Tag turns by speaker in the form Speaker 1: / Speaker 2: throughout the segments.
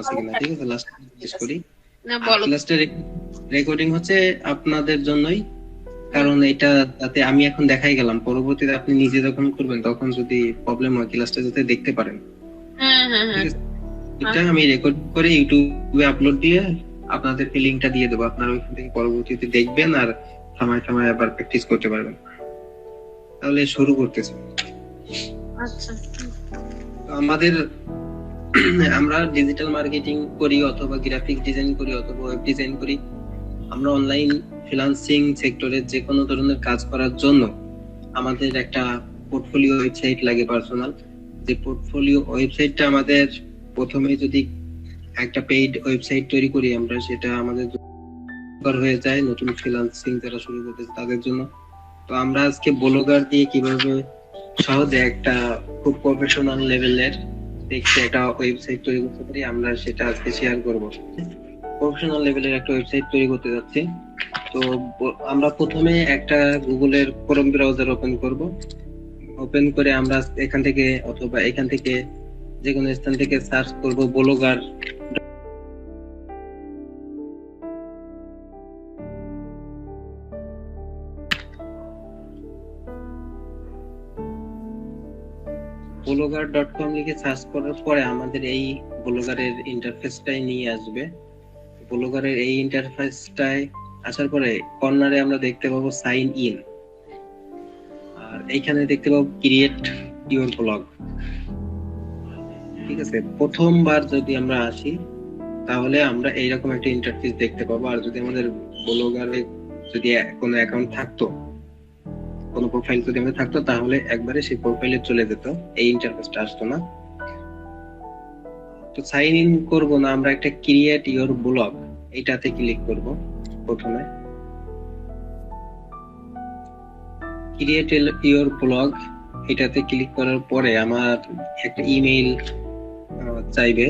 Speaker 1: আছে কিনা, ঠিক আছে লাস্ট শেষ করি।
Speaker 2: না বলো।
Speaker 1: লাস্টের রেকর্ডিং হচ্ছে আপনাদের জন্যই, কারণ এটা তাতে আমি এখন দেখাই গেলাম, পরবর্তীতে আপনি নিজে যখন করবেন তখন যদি প্রবলেম হয় ক্লাসটা যাতে দেখতে পারেন। ঠিক আছে, এটা আমি রেকর্ড করে ইউটিউবে আপলোড দিয়ে আপনাদেরকে লিংকটা দিয়ে দেবো, আপনারা ওইখান থেকে পরবর্তীতে দেখবেন আর সময় সময় আবার প্র্যাকটিস করতে পারবেন। তাহলে শুরু করতেছি।
Speaker 2: আচ্ছা,
Speaker 1: আমাদের আমরা ডিজিটাল মার্কেটিং করি অথবা গ্রাফিক ডিজাইন করি অথবা ওয়েব ডিজাইন করি, আমরা অনলাইন ফ্রিল্যান্সিং সেক্টরে যে কোনো ধরনের কাজ করার জন্য আমাদের একটা পোর্টফোলিও ওয়েবসাইট লাগে পার্সোনাল। যে পোর্টফোলিও ওয়েবসাইটটা আমাদের প্রথমে যদি একটা পেইড ওয়েবসাইট তৈরি করি আমরা, সেটা আমাদের হয়ে যায় নতুন ফ্রিল্যান্সিং যারা শুরু করতেছে তাদের জন্য। তো আমরা আজকে ব্লগার দিয়ে কিভাবে সহজে একটা খুব প্রফেশনাল লেভেলের দেখতে একটা ওয়েবসাইট তৈরি করতে পারি, আমরা সেটা আজকে শেয়ার করব। প্রফেশনাল লেভেলের একটা ওয়েবসাইট তৈরি করতে যাচ্ছি। তো আমরা প্রথমে একটা গুগলের ক্রোম ব্রাউজার ওপেন করব। ওপেন করে আমরা এখান থেকে অথবা এখান থেকে যে কোনো স্থান থেকে সার্চ করব ব্লগার। blogger.com লিখে সার্চ করার পরে আমাদের এই ব্লগারের ইন্টারফেসটাই নিয়ে আসবে। ব্লগারের এই ইন্টারফেসটায় আসার পরে কর্নারে আমরা দেখতে পাবো সাইন ইন, আর এইখানে দেখতে পাবো ক্রিয়েট ইওর ব্লগ। ঠিক আছে, প্রথমবার যদি আমরা আসি তাহলে আমরা এইরকম একটা ইন্টারফেস দেখতে পাবো। আর যদি আমাদের ব্লগারে যদি কোনো অ্যাকাউন্ট থাকতো, কোনো প্রোফাইল যদি আমাদের থাকতো, তাহলে একবারে সেই প্রোফাইলে চলে যেত, এই ইন্টারফেসটা আসতো না। তো সাইন ইন করবো না, আমরা একটা ক্রিয়েট ইওর ব্লগ এইটাতে ক্লিক করব। প্রথমে ক্রিয়েট ইওর ব্লগ এটাতে ক্লিক করার পরে আমার একটা ইমেইল চাইবে।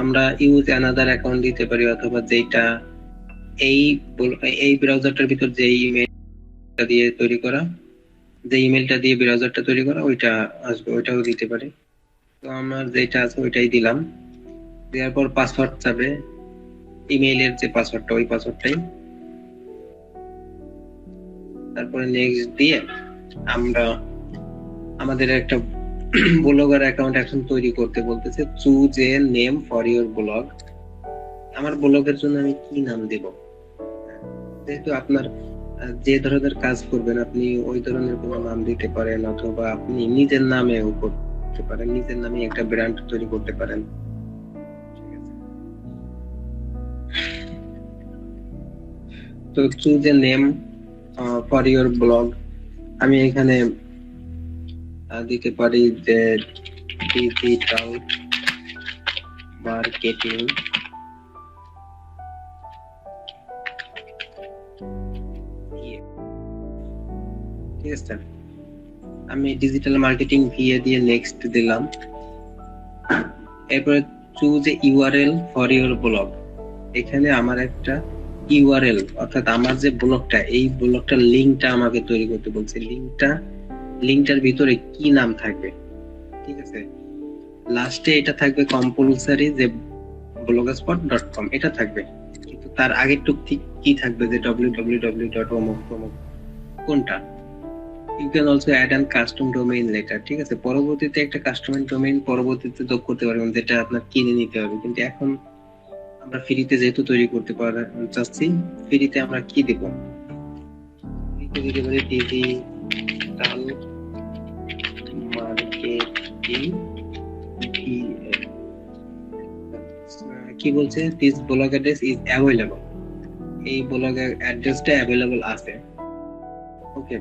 Speaker 1: আমরা ইউজ অ্যানাদার অ্যাকাউন্ট দিতে পারি, অথবা যেটা এই ব্রাউজারটার ভিতর যে ইমেইলটা দিয়ে তৈরি করা, যে ইমেইলটা দিয়ে ব্রাউজারটা তৈরি করা ওইটা আসবে, ওইটাও দিতে পারি। তো আমার যেটা আছে ওইটাই দিলাম। দেওয়ার পর পাসওয়ার্ড চাবে, ইমেইলের যে পাসওয়ার্ডটা ওই পাসওয়ার্ডটাই। তারপরে নেক্সট দিয়ে আমরা আমাদের একটা ব্লগার অ্যাকাউন্ট এখন তৈরি করতে বলতেছে। Choose a name for your blog. আমার ব্লগের জন্য আমি কি নাম দেব? যেহেতু আপনার যে ধরনের কাজ করবেন আপনি ওই ধরনের কোনো নাম দিতে পারেন, অথবা আপনি নিজের নামেও করতে পারেন, নিজের নামে একটা ব্র্যান্ড তৈরি করতে পারেন। তো choose a name for your blog, আমি এখানে দিতে পারি যে ডিজিটাল মার্কেটিং ঠিক আছে। আমি ডিজিটাল মার্কেটিং ভিএ দিয়ে নেক্সট দিলাম। এরপরে choose a URL for your blog, এখানে আমার একটা ইউআরএল অর্থাৎ আমার যে ব্লগটা, এই ব্লগটার লিংকটা আমাকে তৈরি করতে বলছে। লিংকটার ভিতরে কি নাম থাকবে? ঠিক আছে, লাস্টে এটা থাকবে কম্পালসারি যে blogspot.com এটা থাকবে, কিন্তু তার আগের টুক কি থাকবে যে www.omok কোনটা। You can also add an custom domain later, ঠিক আছে। পরবর্তীতে একটা কাস্টম ডোমেইন পরবর্তীতে যোগ করতে পারবেন, যেটা আপনার কিনে নিতে হবে। কিন্তু এখন আমরা ফ্রিতে যেহেতু তৈরি করতে চাচ্ছি, ফ্রিতে আমরা কি দেব? ফ্রিতে দিতে পারি ডিজিটাল মার্কেটিং কি বলছে, this blog address is available. এই ব্লগ অ্যাড্রেসটা অ্যাভেলেবল আছে, ওকে।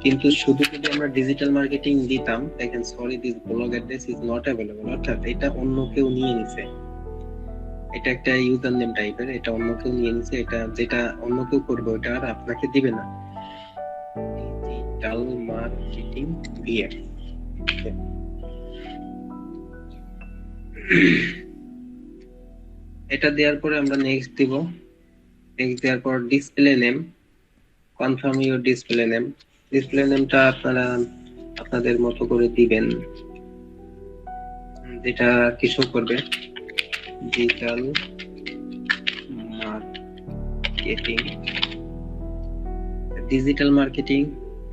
Speaker 1: কিন্তু শুধু যদি আমরা ডিজিটাল মার্কেটিং দিতাম, দেখেন sorry this blog address is not available, অর্থাৎ এটা অন্য কেউ নিয়ে নিছে। এটা একটা ইউজার নেম টাইপের, এটা অন্য কেউ নিয়ে নিছে। এটা যেটা অন্য কেউ করবে ওটা আর আপনাকে দিবে না। ডিজিটাল মার্কেটিং ভিএ, এটা দেওয়ার পরে আমরা নেক্সট দিব। নেক্সট দেওয়ার পর display name, confirm your display name. Display নেমটা আপনারা আপনাদের মতো করে দিবেন, যেটা কিছু করবে। ডিজিটাল মার্কেটিং, ডিজিটাল মার্কেটিং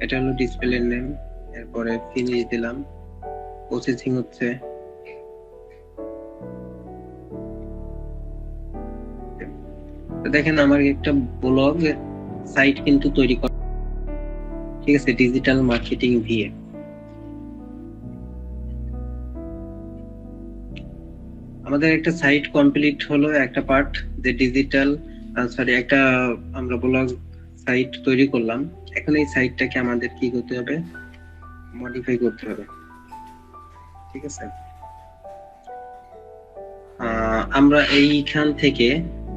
Speaker 1: এটা হলো ডিসপ্লের নেম, এরপরে ফিনিশ দিলাম, প্রসেসিং হচ্ছে। দেখেন আমার একটা ব্লগ সাইট কিন্তু তৈরি করা, ঠিক আছে, ডিজিটাল মার্কেটিং ভিএ। আমাদের একটা সাইট কমপ্লিট হলো, একটা পার্ট যে ডিজিটাল একটা আমরা ব্লগ সাইট তৈরি করলাম। এখন এই সাইটটাকে আমাদের কি করতে হবে, মডিফাই করতে হবে, ঠিক আছে। আমরা এইখান থেকে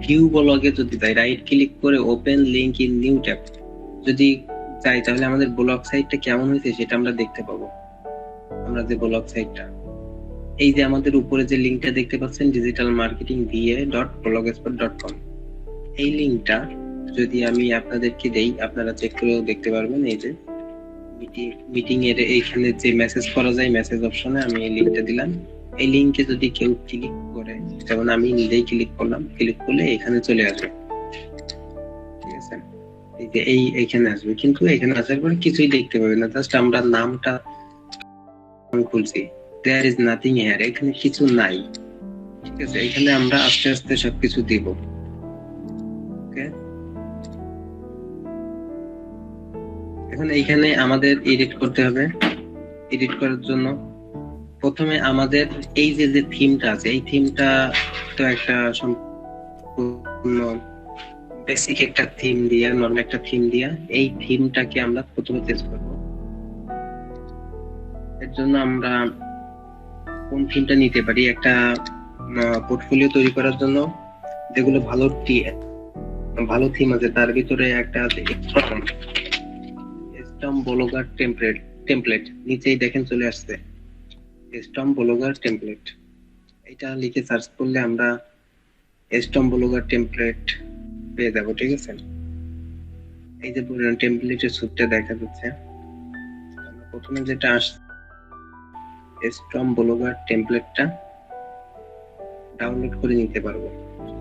Speaker 1: ভিউ ব্লগে যদি যাই, রাইট ক্লিক করে open link in new tab যদি যাই, তাহলে আমাদের ব্লগ সাইটটা কেমন হয়েছে সেটা আমরা দেখতে পাবো। আমরা যে ব্লগ সাইটটা, এই যে আমাদের উপরে যে লিংকটা দেখতে পাচ্ছেন digitalmarketingva.blogspot.com, এই লিংকটা যদি আমি আপনাদেরকে দেই, আপনারা চেক করেও দেখতে পারবেন। এই যে মিটিং এর এইখানে যে মেসেজ করা যায়, মেসেজ অপশনে আমি এই লিংকটা দিলাম। এই লিংকে যদি কেউ ক্লিক করে, যেমন আমি নিজেই ক্লিক করলাম, ক্লিক করলে এখানে চলে আসবে, ঠিক আছে। এই যে এইখানে আসবে, কিন্তু এখানে আসার পরে কিছুই দেখতে পাবে না, জাস্ট আমরা নামটা খুলছি, দেয়ার ইজ নাথিং হিয়ার, এখানে কিছু নাই, ঠিক আছে। এখানে আমরা আস্তে আস্তে সবকিছু দিব, ওকে। এখন এইখানে আমাদের এডিট করতে হবে। এডিট করার জন্য প্রথমে আমাদের এই যে থিমটা আছে, এই থিমটা তো একটা সম্পূর্ণ বেসিক একটা থিম দিয়া, নরমাল একটা থিম দিয়া এই থিমটাকে আমরা প্রথমে চেঞ্জ করব। এর জন্য আমরা কোন থিমটা নিতে পারি, একটা পোর্টফোলিও তৈরি করার জন্য যেগুলো ভালো থিম আছে, তার ভিতরে একটা আছে স্টম ব্লগার টেমপ্লেট, নিচেই দেখেন চলে আসছে স্টম ব্লগার টেমপ্লেট। এটা লিখে সার্চ করলে আমরা স্টম ব্লগার টেমপ্লেট পেয়ে যাবো, ঠিক আছে। এই যে টেমপ্লেটের স্যুটটা দেখা যাচ্ছে, আমরা প্রথমে যেটা আসছে স্টম ব্লগার টেমপ্লেটটা ডাউনলোড করে নিতে পারবো।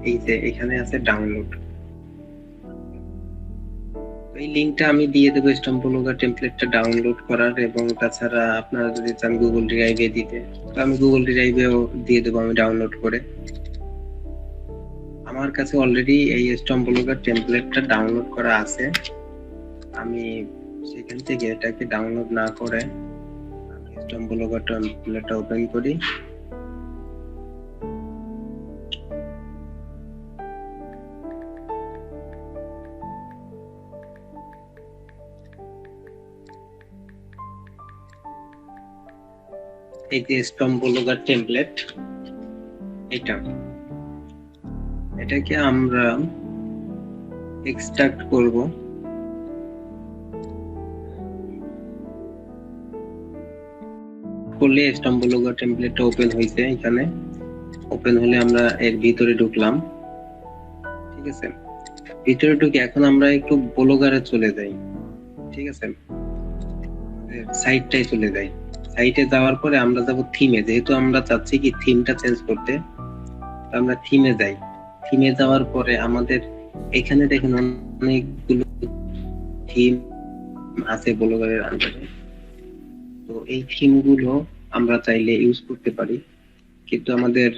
Speaker 1: এই যে এখানে আছে ডাউনলোড, এই লিংকটা আমি দিয়ে দেবো স্টম ব্লগার টেমপ্লেটটা ডাউনলোড করার, এবং তাছাড়া আপনারা যদি চান গুগল ড্রাইভে দিতে, তো আমি গুগল ড্রাইভেও দিয়ে দেবো আমি ডাউনলোড করে। আমার কাছে অলরেডি এই স্টম ব্লগার টেমপ্লেটটা ডাউনলোড করা আছে, আমি সেখান থেকে এটাকে ডাউনলোড না করে স্টম ব্লগার টেমপ্লেটটা ওপেন করি। এই যে স্টম ব্লগার টেমপ্লেট, এটাকে আমরা এক্সট্রাক্ট করব। করলে স্টম ব্লগার টেমপ্লেটটা ওপেন হয়েছে, এখানে ওপেন হলে আমরা এর ভিতরে ঢুকলাম, ঠিক আছে। ভিতরে ঢুকে এখন আমরা একটু ব্লগারে চলে যাই, ঠিক আছে, সাইটটাই চলে যাই। সাইটে যাওয়ার পরে আমরা যাব থিমে, যেহেতু আমরা চাচ্ছি কি থিমটা চেঞ্জ করতে, আমরা থিমে যাই। থিমে যাওয়ার পরে আমাদের এখানে দেখেন অনেকগুলো থিম আছে ব্লগারের আন্ডারে, তো এই থিম গুলো আমরা চাইলে ইউজ করতে পারি, কিন্তু আমাদের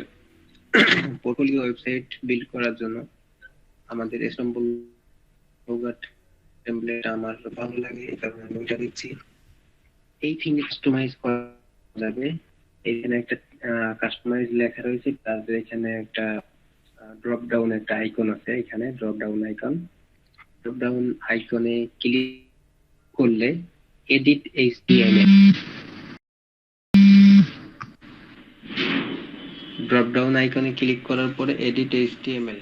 Speaker 1: পোর্টফোলিও ওয়েবসাইট বিল্ড করার জন্য আমাদের স্টম ব্লগার টেমপ্লেট আমার ভালো লাগে, এই কারণে আমি এটা দিচ্ছি। এই থিম কাস্টমাইজ করা যাবে, এখানে একটা কাস্টমাইজ লেখা রয়েছে, তারপরে এখানে একটা ড্রপ ডাউন একটা আইকন আছে, এখানে ড্রপ ডাউন আইকনে ক্লিক করলে এডিট এইচটিএমএল, ড্রপ ডাউন আইকনে ক্লিক করার পরে এডিট এইচটিএমএল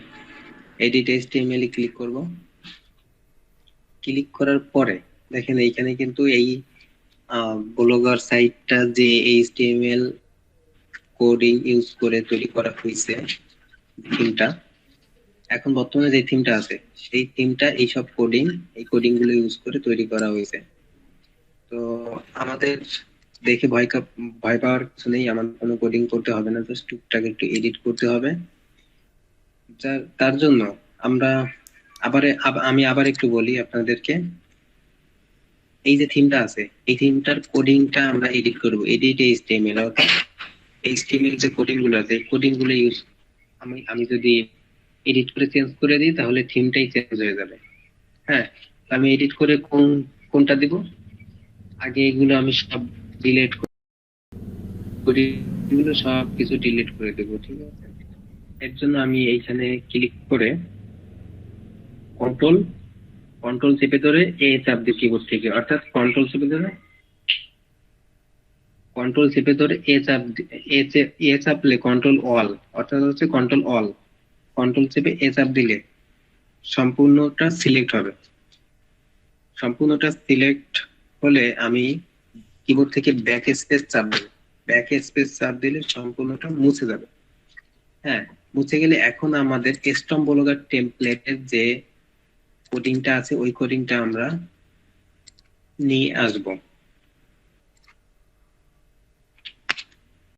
Speaker 1: এ ক্লিক করব। ক্লিক করার পরে দেখেন এইখানে কিন্তু এই ব্লগার সাইটটা যে এইচটিএমএল কোডিং ইউজ করে তৈরি করা হয়েছে থিমটা, এখন বর্তমানে যে থিমটা আছে সেই থিমটা এইসব এই কোডিং গুলো ইউজ করে তৈরি করা হয়েছে। তো আমাদের দেখে ভয় পাওয়ার কিছু নেই, আমাদের কোনো কোডিং করতে হবে না, জাস্ট টুকটাক একটু এডিট করতে হবে, তার জন্য আমরা আমি আবার একটু বলি আপনাদেরকে। এই যে থিমটা আছে, এই থিমটার কোডিংটা আমরা এডিট করব, এডিট এইচটিএমএল, অর্থাৎ এইচটিএমএল যে কোডিং গুলো আছে, কোডিং গুলো ইউজ আমি যদি এডিট করে চেঞ্জ করে দিই তাহলে থিমটাই চেঞ্জ হয়ে যাবে। হ্যাঁ, আমি এডিট করে কোনটা দিব, আগে এগুলো আমি সব ডিলিট করি, এগুলো সব কিছু ডিলিট করে দেবো, ঠিক আছে? এর জন্য আমি এইখানে ক্লিক করে কন্ট্রোল কন্ট্রোল চেপে ধরে এ চাপ দিই কিবোর্ড থেকে, অর্থাৎ কন্ট্রোল চেপে ধরে এ চাপলে কন্ট্রোল অল, অর্থাৎ হচ্ছে কন্ট্রোল অল, কন্ট্রোল চেপে এ চাপ দিলে সম্পূর্ণটা সিলেক্ট হবে। সম্পূর্ণটা সিলেক্ট হলে আমি কিবোর্ড থেকে ব্যাক স্পেস চাপ দেব, ব্যাক স্পেস চাপ দিলে সম্পূর্ণটা মুছে যাবে। হ্যাঁ, মুছে গেলে এখন আমাদের কাস্টম ব্লগার টেমপ্লেটের যে কোডিংটা আছে ওই কোডিংটা আমরা নিয়ে আসবো।